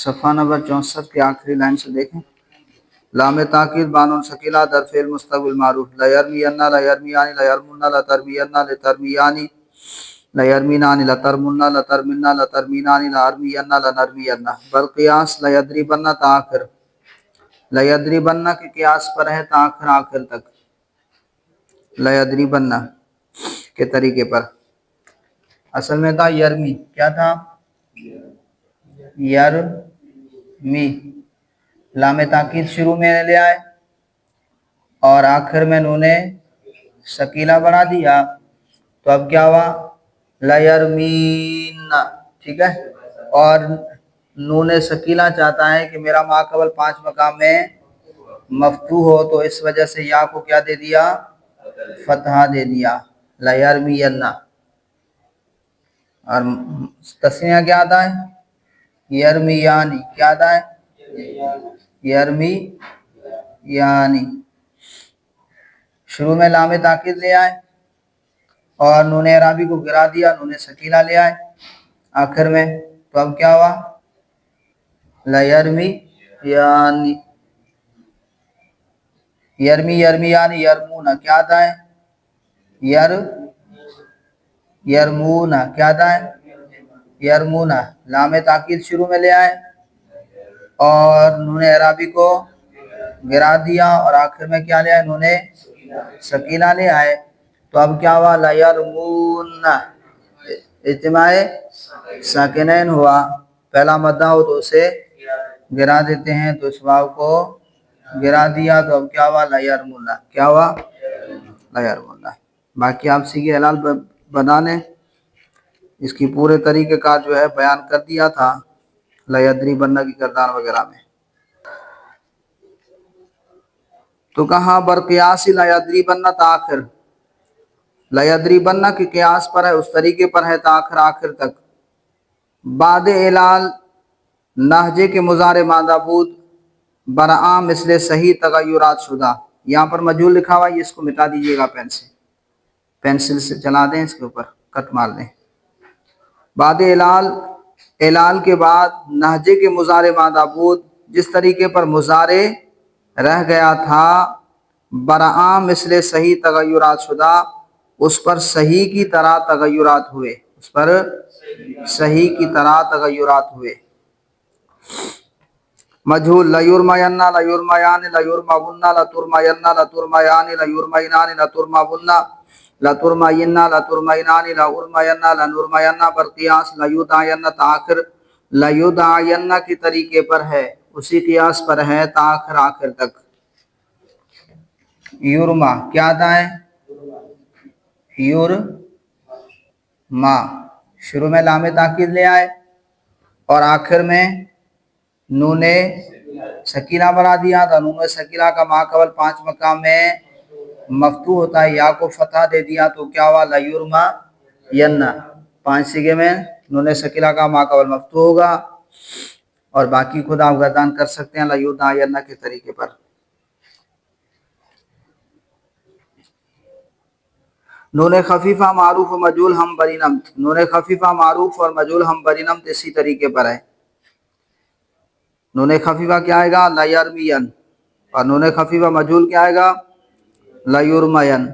صفحہ نمبر 64 کی آخری لائن سے دیکھیں. لام تاکید بانون سکیلا در فعل مستقبل معروف. لیرمینا لیرمیانی لیرمنا لترمینا لترمیانی لیرمینانی لترمنا لترمنا لترمینانی لارمینا لنرمینا. بالقیاس لیدریبن تاخر. لیدریبن کے قیاس پر ہے تاخر آخر تک. لیدریبن کے طریقے پر. اصل میں تھا یرمی. کیا تھا؟ یرمی. لام تاکید شروع میں لے آئے اور آخر میں نون سکیلا بنا دیا تو اب کیا ہوا؟ لیرمین. ٹھیک ہے. اور نون سکیلا چاہتا ہے کہ میرا ما قبل 5 مقام میں مفتوح ہو، تو اس وجہ سے یا کو کیا دے دیا؟ فتحہ دے دیا. لیرمین. اور تسنیہ کیا آتا ہے؟ یرمیانی. کیا آتا ہے؟ یرمیانی. شروع میں لام تاکید لے آئے اور نون اعرابی کو گرا دیا، نون سکیلا لے آئے آخر میں، تو اب کیا ہوا؟ لیرمیانی. یرمیانی یرمونا. کیا آتا ہے؟ یرمونا. کیا آتا ہے؟ یرمونا. لام تاکید شروع میں لے آئے اور نون اعرابی کو گرا دیا اور آخر میں کیا لے آئے؟ نون سکیلا لے آئے تو اب کیا ہوا؟ لیرمونا. اجتماع ساکنین ہوا. پہلا مدہ ہو تو اسے گرا دیتے ہیں، تو اس واو کو گرا دیا تو اب کیا ہوا؟ لیرمونا. کیا ہوا؟ لیرمونا. باقی آپ سیکھے حلال بنانے اس کی پورے طریقے کا جو ہے بیان کر دیا تھا لیدریبن کی کردار وغیرہ میں. تو کہاں برقیاس لیدریبن تاخر. لیدریبن کے قیاس پر ہے، اس طریقے پر ہے تاخر آخر تک. بعد اعلال نہجے کے مضارع ماندہ بود برآں مثل صحیح تغیرات شدہ. یہاں پر مجہول لکھا ہوا ہے، اس کو مٹا دیجیے گا پینسل سے چلا دیں، اس کے اوپر کٹ مار دیں. بعد اعلال کے بعد نہجے کے مضارع ماندہ بود جس طریقے پر مضارع رہ گیا تھا برآں مثل صحیح تغیرات شدہ، اس پر صحیح کی طرح تغیرات ہوئے. اس پر صحیح کی طرح تغیرات ہوئے. مجہول لیرمین لیرمیان لیرمون لترمین لترمیان لیرمینان لترمون لترمین لترمینان لارمین لنرمین. برقیاس لیدعین تاخر. لیدعین کے طریقے پر ہے، اسی قیاس پر ہے تاخر آخر تک. یورما. کیا آتا ہے؟ یورما. شروع میں لام تاکید لے آئے اور آخر میں نون سکیلا بنا دیا تھا. نون سکیلا کا ما قبل 5 مقام میں مفتوح ہوتا ہے، یا کو فتح دے دیا تو کیا ہوا؟ لیرما یننا. 5 صیغے میں نون سکیلا کا ما قبل مفتوح ہوگا اور باقی خود آپ گردان کر سکتے ہیں لیدعین کے طریقے پر. نون خفیفہ معروف و مجہول ہم بری نمت. نون خفیفہ معروف اور مجہول ہم بری نمت اسی طریقے پر ہے. نون خفیفہ کیا آئے گا؟ لیرمین. اور نون خفیفہ مجہول کیا آئے گا؟ لیرمین.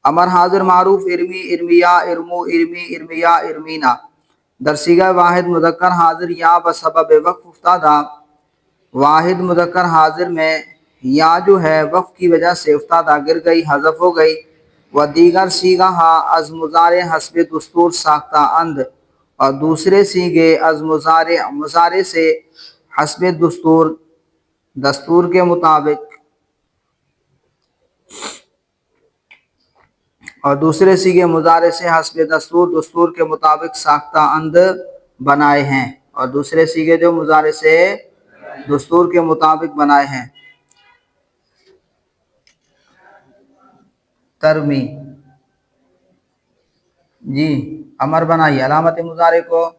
امر حاضر معروف ارمی ارمیا ارمو ارمی ارمیا ارمینا. در صیغہ واحد مذکر حاضر یا بسبب وقف افتادہ. واحد مذکر حاضر میں یا جو ہے وقف کی وجہ سے افتادہ گر گئی، حذف ہو گئی. و دیگر صیغہ از مضارع حسب دستور ساختہ اند. اور دوسرے صیغے از مضارع سے حسب دستور کے مطابق اور دوسرے صیغے مضارع سے حسب دستور کے مطابق ساختہ اند بنائے ہیں. اور دوسرے صیغے جو مضارع سے دستور کے مطابق بنائے ہیں. ترمی. جی امر بنائی، علامت مضارع کو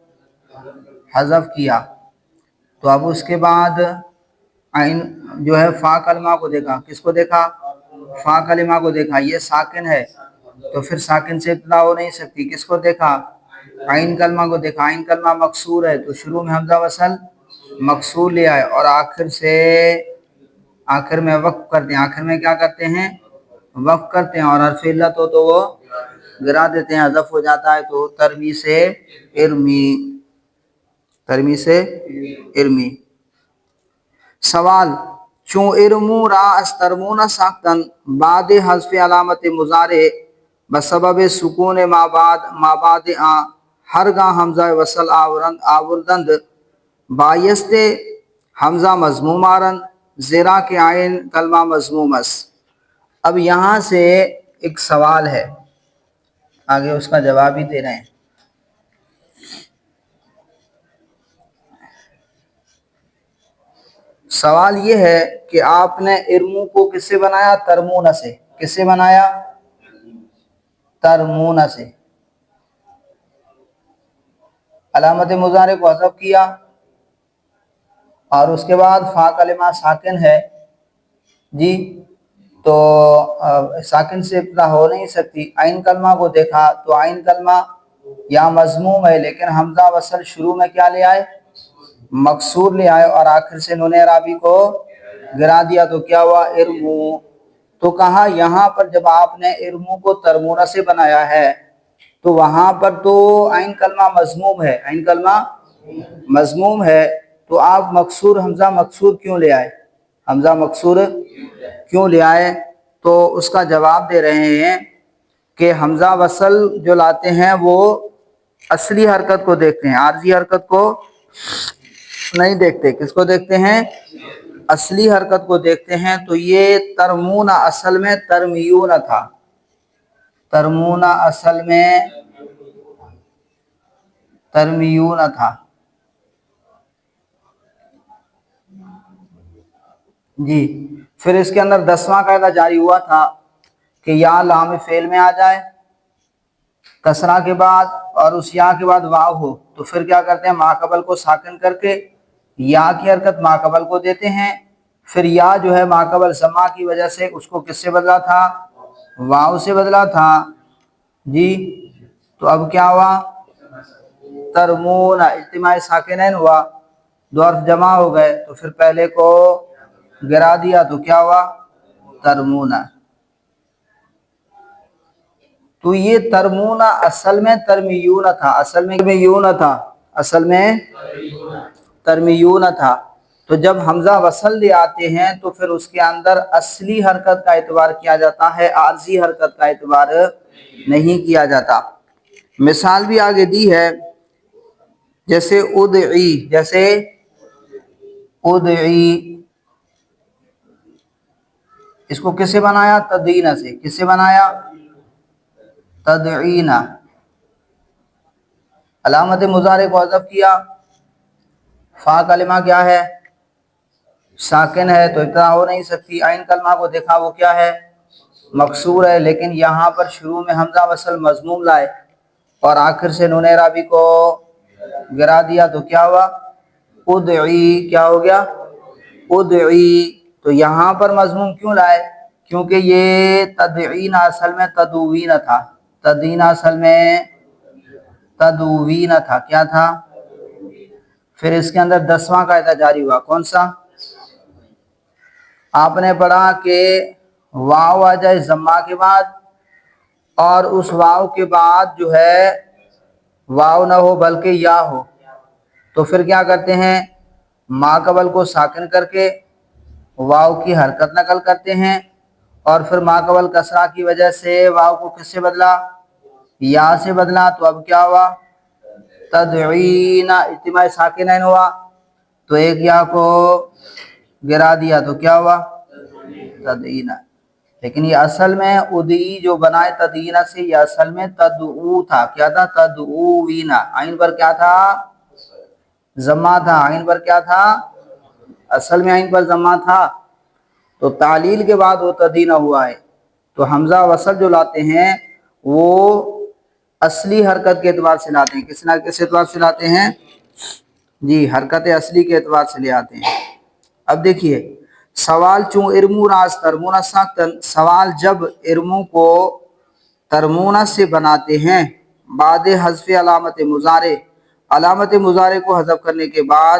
حذف کیا تو اب اس کے بعد عین جو ہے فا کلمہ کو دیکھا. کس کو دیکھا؟ فا کلمہ کو دیکھا. یہ ساکن ہے تو پھر ساکن سے ابتدا ہو نہیں سکتی. کس کو دیکھا؟ عین کلمہ کو دیکھا. عین کلمہ مکسور ہے تو شروع میں حمزہ وصل مکسور لے آئے اور آخر میں وقف کرتے ہیں. آخر میں کیا کرتے ہیں؟ وقف کرتے ہیں. اور حرف علت ہو تو وہ گرا دیتے ہیں, حذف ہو جاتا ہے. تو ترمی سے ارمی. سوال: چون ارمو را استرمون ساختن بعد حذف علامت مضارع بسبب سکون ما بعد ہرگاہ حمزہ وصل آوردند بایست حمزہ مضموم آرن زیرا کے عین کلمہ مضموم اس. اب یہاں سے ایک سوال ہے, آگے اس کا جواب ہی دے رہے ہیں. سوال یہ ہے کہ آپ نے ارمو کو کس سے بنایا؟ ترمون سے. کس سے بنایا؟ ترمون سے. علامت مضارع کو حذف کیا اور اس کے بعد فا کلمہ ساکن ہے جی, تو ساکن سے ابتدا ہو نہیں سکتی. عین کلمہ کو دیکھا تو عین کلمہ یا مضموم ہے, لیکن حمزہ وصل شروع میں کیا لے آئے؟ مکسور لے آئے, اور آخر سے نون اعرابی کو گرا دیا. تو کیا ہوا؟ ارمو. تو کہا یہاں پر جب آپ نے ارمو کو ترمونہ سے بنایا ہے تو وہاں پر تو عین کلمہ مضموم ہے, عین کلمہ مضموم ہے, تو آپ حمزہ مکسور کیوں لے آئے؟ حمزہ مکسور کیوں لے آئے؟ تو اس کا جواب دے رہے ہیں کہ حمزہ وصل جو لاتے ہیں وہ اصلی حرکت کو دیکھتے ہیں, عارضی حرکت کو نہیں دیکھتے. کس کو دیکھتے ہیں؟ اصلی حرکت کو دیکھتے ہیں. تو یہ ترمون اصل میں ترمیون تھا. ترمون اصل میں ترمیون تھا جی. پھر اس کے اندر 10واں قاعدہ جاری ہوا تھا کہ یا لام فعل میں آ جائے کسرہ کے بعد اور اس یا کے بعد واو ہو, تو پھر کیا کرتے ہیں؟ ما قبل کو ساکن کر کے یا کی حرکت ما قبل کو دیتے ہیں. پھر یا جو ہے ما قبل سما کی وجہ سے اس کو کس سے بدلا تھا؟ واو سے بدلا تھا جی. تو اب کیا ہوا؟ ترمون اجتماع ساکنین ہوا, دو حرف جمع ہو گئے, تو پھر پہلے کو گرا دیا تو کیا ہوا؟ ترمون. تو یہ ترمون اصل میں ترمیون تھا, اصل میں ترمیون تھا. تو جب حمزہ وصل لے آتے ہیں تو پھر اس کے اندر اصلی حرکت کا اعتبار کیا جاتا ہے, عارضی حرکت کا اعتبار نہیں کیا جاتا. مثال بھی آگے دی ہے, جیسے ادعی, اس کو کس سے بنایا؟ تدعین سے. کس سے بنایا؟ تدعین. علامت مضارع کو حذف کیا, فا کلمہ کیا ہے؟ ساکن ہے, تو ابتدا ہو نہیں سکتی. عین کلمہ کو دیکھا وہ کیا ہے؟ مکسور ہے, لیکن یہاں پر شروع میں حمزہ وصل مضموم لائے اور آخر سے نون اعرابی کو گرا دیا تو کیا ہوا؟ ادعی. کیا ہو گیا؟ ادعی. تو یہاں پر مضموم کیوں لائے؟ کیونکہ یہ تدعین اصل میں تدوین تھا. تدعین اصل میں تدوین تھا. کیا تھا؟ پھر اس کے اندر 10واں قاعدہ جاری ہوا. کون سا؟ آپ نے پڑھا کہ واو آ جائے ضمہ کے بعد اور اس واو کے بعد جو ہے واو نہ ہو بلکہ یا ہو, تو پھر کیا کرتے ہیں؟ ما قبل کو ساکن کر کے واو کی حرکت نقل کرتے ہیں, اور پھر ما قبل کسرہ کی وجہ سے واو کو کس سے بدلا؟ یا سے بدلا. تو اب کیا ہوا؟ تدعین. اجتماع ساکنین ہوا, تو ایک یا کو گرا دیا تو کیا ہوا؟ تدعین. لیکن یہ اصل میں ادعی جو بنائے تدعین سے, یہ اصل میں تدعو تھا. کیا تھا؟ تدعوین. عین پر کیا تھا؟ ضمہ تھا. عین پر کیا تھا؟ اصل میں عین پر ضمہ تھا, تو تعلیل کے بعد وہ تدعین ہوا ہے. تو حمزہ وصل جو لاتے ہیں وہ اصلی حرکت کے اعتبار سے لاتے ہیں. کس اعتبار سے لاتے ہیں؟ جی, حرکت اصلی کے اعتبار سے لے آتے ہیں. اب دیکھیے سوال, چون ارمو راز ترمونہ ساختن, سوال جب ارمو کو ترمونہ سے بناتے ہیں بعد حذف علامت مضارع, علامت مضارع کو حذف کرنے کے بعد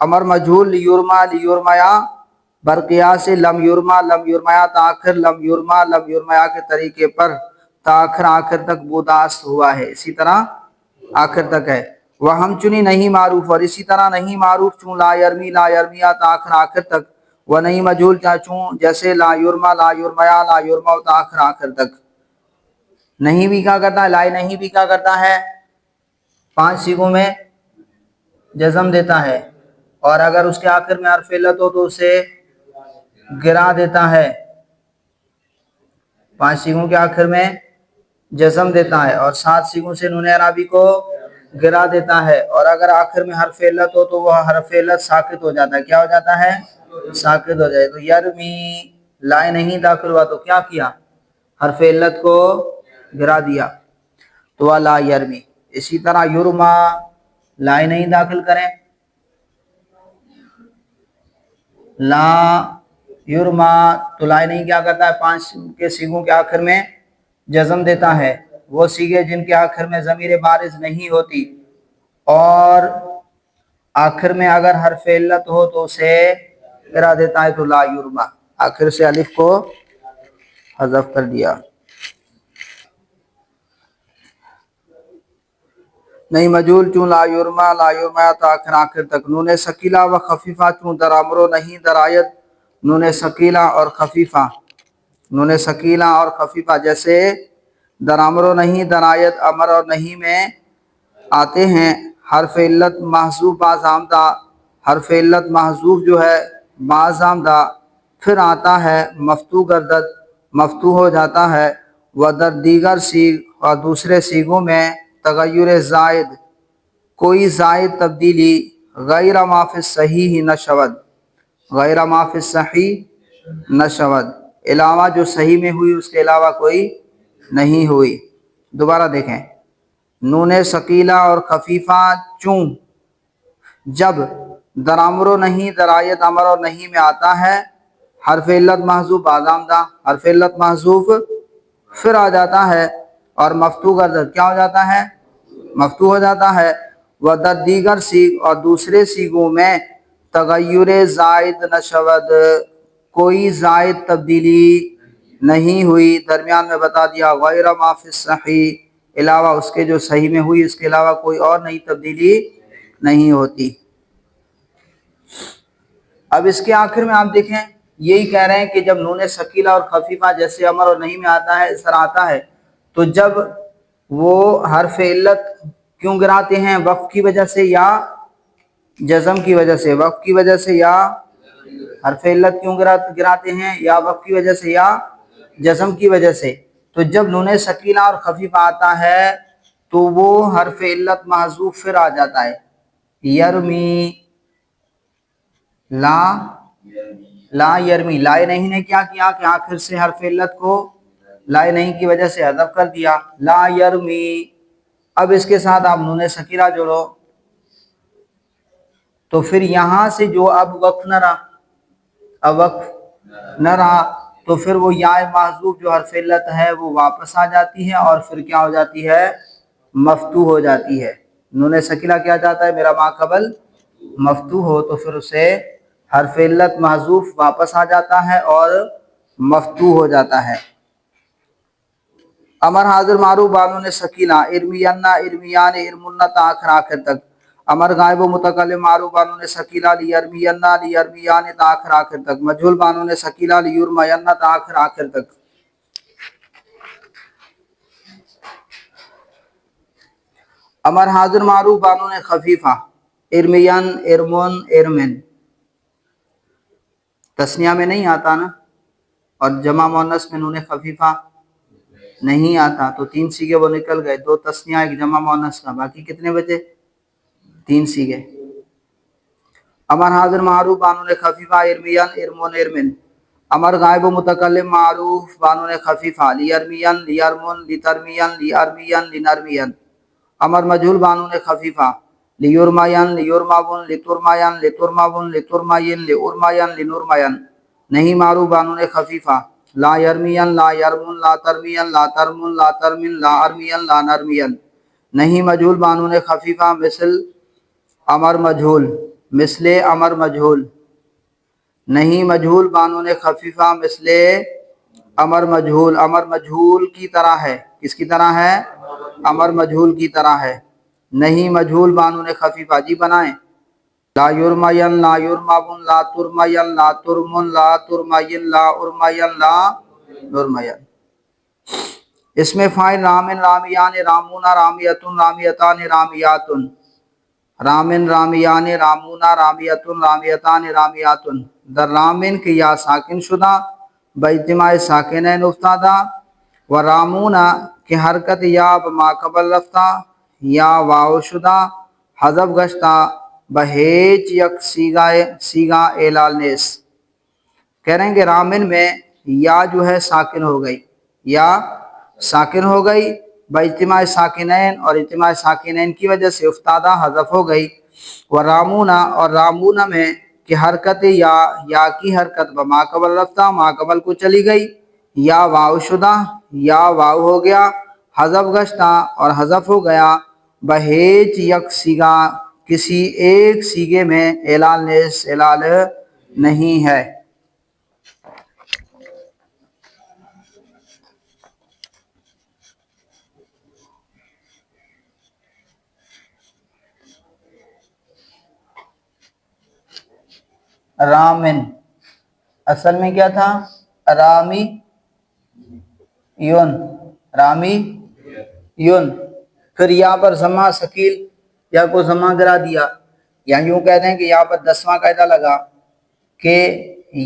امر مجھول لیورما لیورمایا برقیاس لم یورما لم یورمایا تاخر لم یورما لم یورمایا کے طریقے پر تاخر آخر تک بوداست ہوا ہے، اسی طرح آخر تک ہے۔ وہ ہم چنی نہیں معروف، اور اسی طرح نہیں معروف چون لا یرمی لا یرمیا تاخر آخر تک، وہ نہیں مجھول چون جیسے لا یورما لا یورمایا لا یورما تاخر آخر تک۔ نہیں بھی کیا کرتا ہے، لا نہیں بھی کیا کرتا ہے، 5 سیغوں میں جزم دیتا ہے، اور اگر اس کے آخر میں حرف علت ہو تو اسے گرا دیتا ہے، 5 سیغوں کے آخر میں جزم دیتا ہے اور 7 سیغوں سے نون اعرابی کو گرا دیتا ہے، اور اگر آخر میں حرف علت ہو تو وہ حرف علت ساکت ہو جاتا ہے، کیا ہو جاتا ہے، ساکت ہو جائے۔ تو یرمی لائے نہیں داخل ہوا تو کیا کیا، حرف علت کو گرا دیا، تو لا یرمی۔ اسی طرح یرما لائے نہیں داخل کریں، لا یرما تو لائے نہیں کیا کرتا ہے، 5 کے سیغوں کے آخر میں جزم دیتا ہے، وہ سیغے جن کے آخر میں ضمیر بارز نہیں ہوتی اور آخر میں اگر حرف علت ہو تو اسے گرا دیتا ہے، تو لا یرما، آخر سے الف کو حذف کر دیا۔ نہیں مجھول چون لا یرما لا یرما تاخر آخر تک۔ نون ثقیلہ و خفیفہ چون در امر و نہیں در آیت، نون ثقیلہ اور خفیفہ، نون ثقیلہ اور خفیفہ جیسے در امر و نہیں در آیت امر اور نہیں میں آتے ہیں، حرف علت محذوف بعض آمدہ، حرف علت محذوف جو ہے بعض آمدہ، پھر آتا ہے مفتوح گردد، مفتوح ہو جاتا ہے، و در دیگر سیغ اور دوسرے سیغوں میں تغیر زائد، کوئی زائد تبدیلی، غیر ما فی الصحیح نشود، غیر ما فی الصحیح نشود، علاوہ جو صحیح میں ہوئی اس کے علاوہ کوئی نہیں ہوئی۔ دوبارہ دیکھیں، نون ثقیلہ اور خفیفہ چون جب در امر و نہیں در آیت امر اور نہیں میں آتا ہے، حرف علت محذوف بعض آمدہ، حرف علت محذوف پھر آ جاتا ہے اور مفتوح گردد، کیا ہو جاتا ہے، مفتوح ہو جاتا ہے، و در دیگر سیغ اور دوسرے سیغوں میں تغیر زائد نشود، کوئی زائد تبدیلی نہیں ہوئی، درمیان میں بتا دیا غیر ما فی الصحیح، علاوہ اس کے جو صحیح میں ہوئی اس کے علاوہ کوئی اور نئی تبدیلی نہیں ہوتی۔ اب اس کے آخر میں آپ دیکھیں، یہی کہہ رہے ہیں کہ جب نون ثقیلہ اور خفیفہ جیسے امر اور نہیں میں آتا ہے، اس طرح آتا ہے، تو جب وہ حرف علت کیوں گراتے ہیں، وقف کی وجہ سے یا جزم کی وجہ سے، وقف کی وجہ سے یا حرف علت کیوں گراتے ہیں، یا وقف کی وجہ سے یا جزم کی وجہ سے۔ تو جب نون ثقیلہ اور خفیفہ آتا ہے تو وہ حرف علت محذوف پھر آ جاتا ہے، یرمی لا یرمی، لائے نہیں نے کیا کیا کہ آخر سے حرف علت کو لائے نہیں کی وجہ سے حذف کر دیا، لا یرمی۔ اب اس کے ساتھ آپ نون ثقیلہ جوڑو تو پھر یہاں سے جو اب وقف نہ رہا، اب وقف نہ رہا تو پھر وہ یا محذوف جو حرف علت ہے وہ واپس آ جاتی ہے اور پھر کیا ہو جاتی ہے، مفتوح ہو جاتی ہے۔ نون ثقیلہ کیا جاتا ہے، میرا ما قبل مفتوح ہو تو پھر اسے حرف علت محذوف واپس آ جاتا ہے اور مفتوح ہو جاتا ہے۔ امر حاضر معروف بانون ثقیلہ، ارمینا ارمیان ارمنا تاخر آخر تک۔ امر غائب و متکلم معروف بانون ثقیلہ، لیرمینا لیرمیان تاخر آخر تک۔ مجھول بانون ثقیلہ، لیرمینا تاخر آخر تک۔ امر حاضر معروف بانون خفیفہ، ارمین ارمن ارمن، تثنیہ میں نہیں آتا نا، اور جمع مؤنث میں نون خفیفہ نہیں آتا، تو 3 سیغے وہ نکل گئے، 2 تثنیہ 1 جمع مؤنث کا، باقی کتنے بچے، 3 سیغے۔ امر حاضر معروف بانون خفیفہ، ارمین ارمن ارمن۔ امر غائب و متکلم معروف بانون خفیفہ، لیرمین لیرمن لترمین لیرمین لنرمین۔ امر مجھول بانون خفیفہ، لیرمین لیرمون لترمین لترمون لترمین لارمین لنرمین۔ نہیں معروف بانون خفیفہ، لا یرمین لا یرمن لا ترمین لا ترمن لا ترمن لا ارمین لا نرمین۔ نہیں مجھول بانون خفیفہ مثل امر مجھول، مثل امر مجہول، نہیں مجہول بانون خفیفہ مثل امر مجہول، امر مجہول کی طرح ہے، کس کی طرح ہے؟ امر مجہول کی طرح ہے، نہیں مجہول بانون خفیفہ، جی بنائیں، لا یرمین لا یرمون لا ترمین لا ترمن لا ترمین لا ارمین لا نرمین۔ اس میں فائل رامن رامیان رامونا رامیتن رامیتان رامیاتن، رامن رامیان رامونا رامیتن رامیتان رامیاتن، در رامن کی یا ساکن شدہ باجتماع ساکنین افتادہ، و رامونا کی حرکت یا بما قبل رفتہ یا واو شدہ حذف گشتہ بہیچ یک سیگا اعلال نیس۔ کہہ رہے ہیں کہ رامن میں یا جو ہے ساکن ہو گئی، یا ساکن ہو گئی باجتماع ساکنین، اور اجتماع ساکنین کی وجہ سے افتادہ حذف ہو گئی، و رامونا اور رامونا میں کہ حرکت یا کی حرکت بما قبل رفتہ ما قبل کو چلی گئی، یا واو شدہ یا واو ہو گیا حذف گشتہ اور حذف ہو گیا بہیچ یک سیگا کسی ایک سیگے میں اعلال نیس اعلال نہیں ہے۔ رامن اصل میں کیا تھا؟ رامی یون، رامی یون، پھر یہاں پر ضمہ ثقیل یا کو ضمہ گرا دیا، یا یوں کہتے ہیں کہ یہاں پر 10واں قاعدہ لگا کہ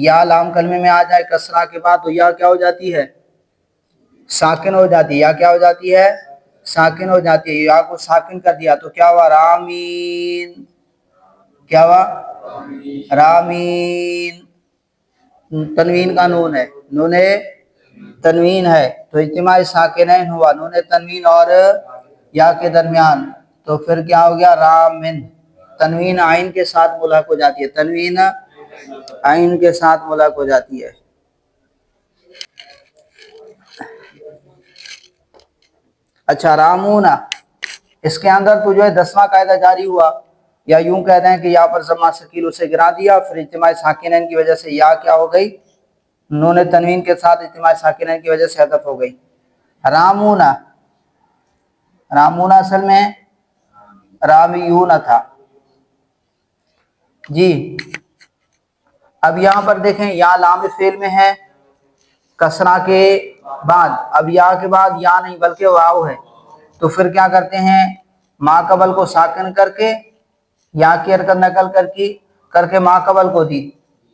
یا لام کلمے میں آ جائے کسرہ کے بعد تو یا کیا ہو جاتی ہے؟ ساکن ہو جاتی ہے، یا کیا ہو جاتی ہے؟ ساکن ہو جاتی ہے، یا کو ساکن کر دیا تو کیا ہوا؟ رامین، کیا ہوا؟ رامین، تنوین کا نون ہے، نون تنوین ہے تو اجتماع ساکنین ہوا نون تنوین اور یا کے درمیان، تو پھر کیا ہو گیا؟ رامن، تنوین عین کے ساتھ ملحق ہو جاتی ہے، تنوین عین کے ساتھ ملحق ہو جاتی ہے۔ اچھا رامونا، اس کے اندر تو جو ہے 10واں قاعدہ جاری ہوا، یا یوں کہتے ہیں کہ یہاں پر ضمہ ثقیل اسے گرا دیا، پھر اجتماع ساکنین کی وجہ سے یا کیا ہو گئی؟ نون تنوین کے ساتھ اجتماع ساکنین کی وجہ سے حذف ہو گئی۔ رامونا، رامونا اصل میں رامیون تھا، جی اب یہاں پر دیکھیں یا لام فعل میں ہے کسرہ کے بعد، اب یا کے بعد یا نہیں بلکہ واو ہے، تو پھر کیا کرتے ہیں؟ ما قبل کو ساکن کر کے یا کی حرکت نقل کر کے ما قبل کو دی،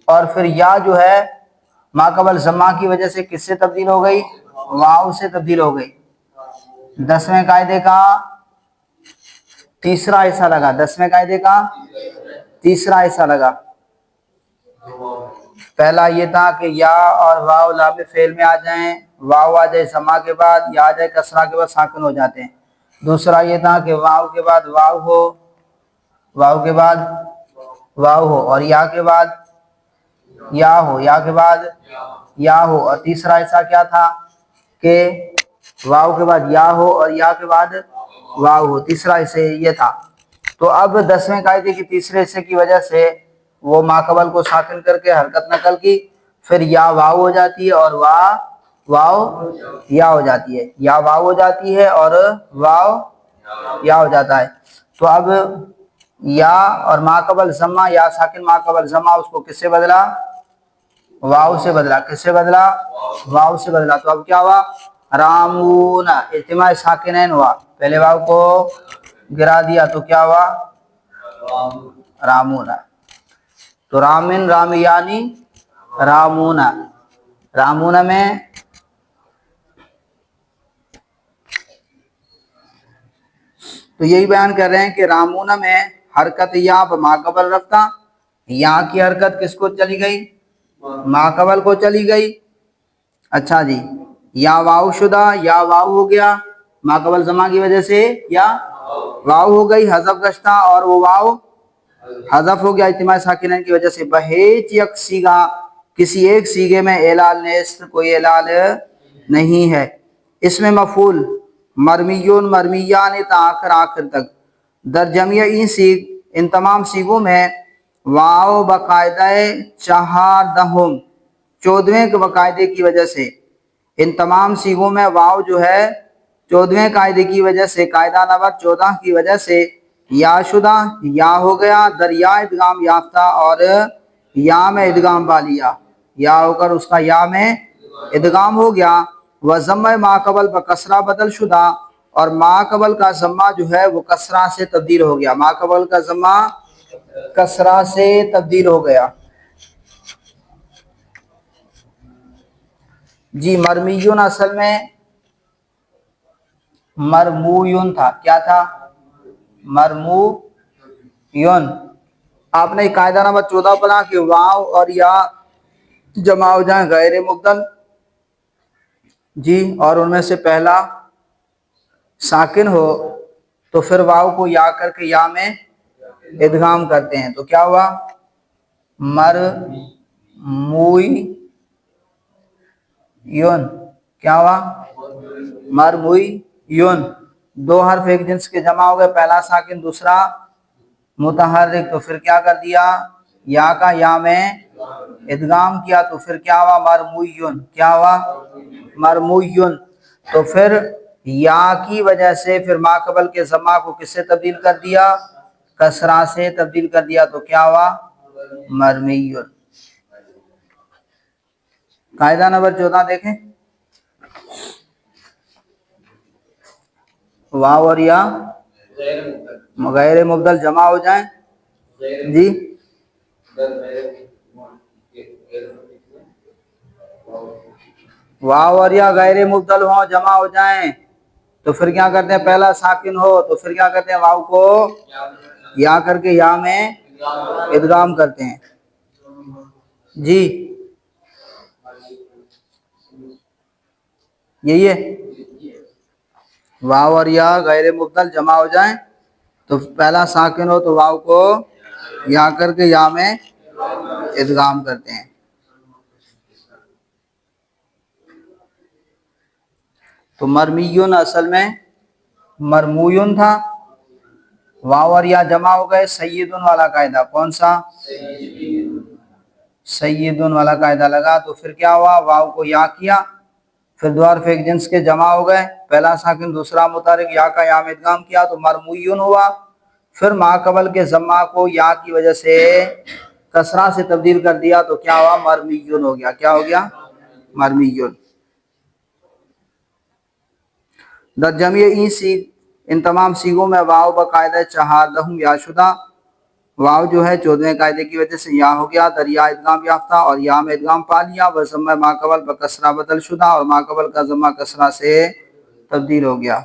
اور پھر یا جو ہے ما قبل ضمہ کی وجہ سے کس سے تبدیل ہو گئی؟ واو سے تبدیل ہو گئی۔ 10ویں قاعدے کا تیسرا حصہ لگا، 10ویں قاعدے کا تیسرا حصہ لگا۔ پہلا یہ تھا کہ یا اور واو لام فعل میں آ جائیں، واو آ جائے ضمہ کے بعد، یا آ جائے کسرہ کے بعد ساکن ہو جاتے ہیں۔ دوسرا یہ تھا کہ واو کے بعد واو ہو، واو کے بعد واو ہو اور یا کے بعد یا ہو، یا کے بعد یا ہو، اور تیسرا حصہ کیا تھا کہ واو کے بعد یا ہو اور یا کے بعد واو ہو، تیسرا حصہ یہ تھا۔ تو اب 10ویں قاعدے کی تیسرے حصے کی وجہ سے وہ ما قبل کو ساکن کر کے حرکت نقل کی، پھر یا واو ہو جاتی ہے اور واو یا ہو جاتی ہے، یا واو ہو جاتی ہے اور واو یا ہو جاتا ہے۔ تو اب یا اور ما قبل ضمہ، یا ساکن ما قبل ضمہ، اس کو کس سے بدلا؟ واو سے بدلا۔ کس سے بدلا؟ واو سے بدلا۔ تو اب کیا ہوا؟ رامون، اجتماع ساکنین ہوا، پہلے واو کو گرا دیا تو کیا ہوا؟ رامون۔ تو رامن رامیانی رامون، رامون میں تو یہی بیان کر رہے ہیں کہ رامون میں حرکت یا ما قبل رفتہ، یا کی حرکت کس کو چلی گئی؟ ما قبل کو چلی گئی۔ اچھا جی، یا واو شدہ، یا واو ہو گیا ما قبل ضمہ کی وجہ سے، یا واو ہو گئی حذف گشتہ اور وہ واو حذف ہو گیا اجتماع ساکنین کی وجہ سے، بہیچ یک سیگا کسی ایک سیگے میں اعلال نیست، کوئی اعلال نہیں ہے۔ اس میں مفعول مرمیون مرمیان تا آخر تک، در جمعی ان تمام سیگوں میں واو باقاعدہ چہاردہم 14ویں کے باقاعدے کی وجہ سے، ان تمام سیغوں میں واو جو ہے 14ویں قاعدے کی وجہ سے، قاعدہ نمبر 14 کی وجہ سے یا شدہ یا ہو گیا، دریا ادغام یافتہ اور یا میں ادغام پا لیا، یا ہو کر اس کا یا میں ادغام ہو گیا، وضمہ ما قبل بکسرہ بدل شدہ، اور ما قبل کا ضمہ جو ہے وہ کسرہ سے تبدیل ہو گیا، ما قبل کا ضمہ کسرہ سے تبدیل ہو گیا۔ جی مرمیون اصل میں مرمویون تھا، کیا تھا؟ مرمویون۔ آپ نے قاعدہ نمبر 14 پڑھا کہ واو اور یا جمع ہو جائیں غیر مبدل، جی، اور ان میں سے پہلا ساکن ہو تو پھر واو کو یا کر کے یا میں ادغام کرتے ہیں، تو کیا ہوا؟ مرمویون، کیا ہوا؟ مرمویون۔ دو حرف ایک جنس کے جمع ہو گئے، پہلا ساکن دوسرا متحرک، تو پھر کیا کر دیا؟ یا کا یا میں ادغام کیا، تو پھر کیا ہوا؟ مرمویون، کیا ہوا؟ مرمویون۔ تو پھر یا کی وجہ سے پھر ما قبل کے ضمہ کو کس سے تبدیل کر دیا؟ کسرہ سے تبدیل کر دیا، تو کیا ہوا؟ مرمیون۔ قاعدہ نمبر 14 دیکھیں، واو اور یا غیر مبدل جمع ہو جائیں، جی، واو اور یا غیر مبدل ہوں جمع ہو جائیں تو پھر کیا کرتے ہیں؟ پہلا ساکن ہو تو پھر کیا کرتے ہیں؟ واو کو یا کر کے یا میں ادغام کرتے ہیں، جی، یہی ہے۔ واو اور یا غیر مبدل جمع ہو جائیں تو پہلا ساکن ہو تو واو کو یا کر کے یا میں ادغام کرتے ہیں۔ تو مرمیون اصل میں مرمویون تھا، واو اور یا جمع ہو گئے، سیدن والا قاعدہ، کون سا؟ سیدن والا قاعدہ لگا، تو پھر کیا ہوا؟ واو کو یا کیا، پھر دو حرف ایک جنس کے جمع ہو گئے، پہلا ساکن دوسرا متحرک، یا کا یا میں ادغام کیا تو مرمویون ہوا، پھر ما قبل کے ضمہ کو یا کی وجہ سے کسرہ سے تبدیل کر دیا تو کیا ہوا؟ مرمیون ہو گیا، کیا ہو گیا؟ مرمیون۔ در جمع این سیغ، ان تمام سیغوں میں واو باقاعدہ چہاردہم یا شدہ، واو جو ہے 14ویں قاعدے کی وجہ سے یا ہو گیا، دریا ادغام یافتہ اور یا میں ادغام پا لیا، وضمہ ما قبل بکسرہ بدل شدہ، اور ما قبل کا ضمہ کسرہ سے تبدیل ہو گیا۔